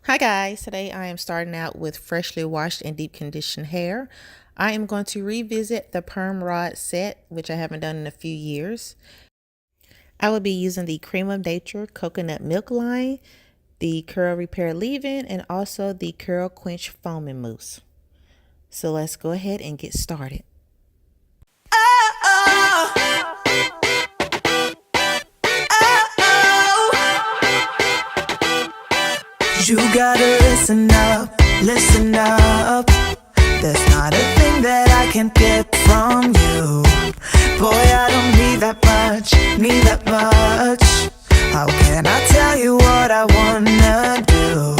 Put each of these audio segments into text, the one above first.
Hi guys, today I am starting out with freshly washed and deep conditioned hair. I am going to revisit the Perm Rod set, which I haven't done in a few years. I will be using the Creme of Nature Coconut Milk line, the Curl Repair Leave-In, and also the Curl Quench Foaming Mousse. So let's go ahead and get started. You gotta listen up, listen up. There's not a thing that I can't get from you. Boy, I don't need that much, need that much. How can I tell you what I wanna do?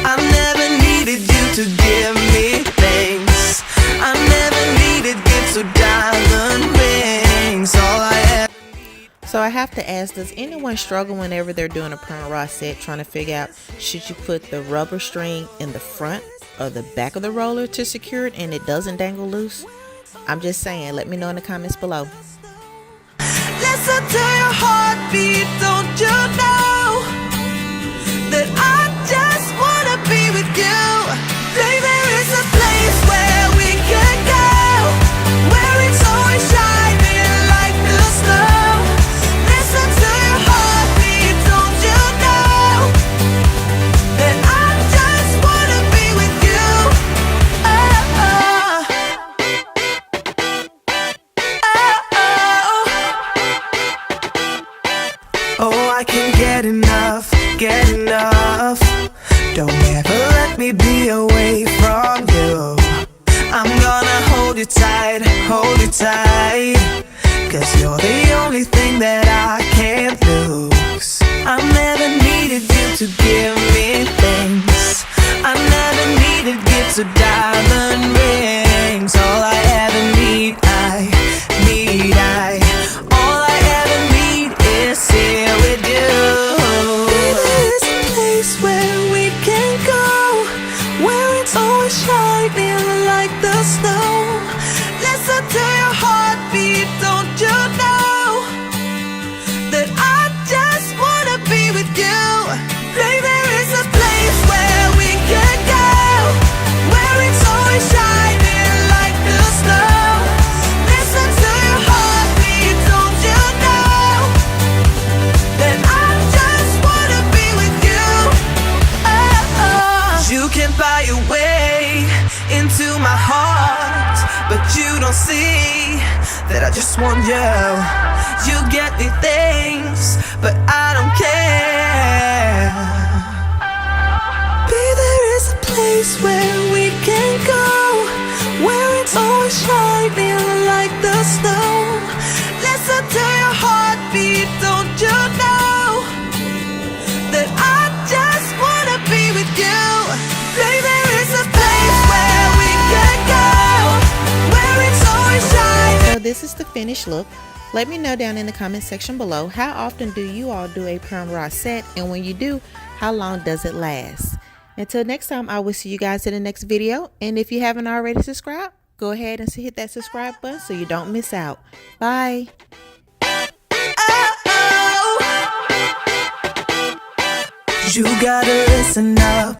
I never needed you to give me things. I never needed gifts or diamond rings. All I ever. So I have to ask, does anyone struggle whenever they're doing a perm rod set trying to figure out should you put the rubber string in the front or the back of the roller to secure it and it doesn't dangle loose? I'm just saying, let me know in the comments below. Listen to your heartbeat, don't you know that I just wanna be with you? Baby, there is a place where we can go, where it's always shining like the snow. Listen to your heartbeat, don't you know that I just wanna be with you? Oh, I can't get enough, get enough. Don't ever let me be away from you. I'm gonna hold you tight, hold you tight. 'Cause you're the only thing that I can't lose. I never needed you to give me things. I never needed gifts or diamond rings. All I ever need, all I ever need is here with you. There's a place where we can go, where it's always shining like the snow. Listen to your heartbeat, don't you know that I just wanna be with you? Baby, there is a place where we can go, where it's always shining like the snow. Listen to your heartbeat, don't you know that I just wanna be with you? You can buy your way into my heart, but you don't see that I just want you. You get me things, but I don't care. Baby, there is a place where we can go, where it's always shining like the snow. Listen to your heartbeat, don't you know that I just wanna be with you? Baby, there is a place where we can go, where it's always shining. So this is the finished look. Let me know down in the comment section below, how often do you all do a perm rod set, and when you do, how long does it last? Until next time, I will see you guys in the next video, and if you haven't already subscribed, go ahead and hit that subscribe button so you don't miss out. Bye. You gotta listen up.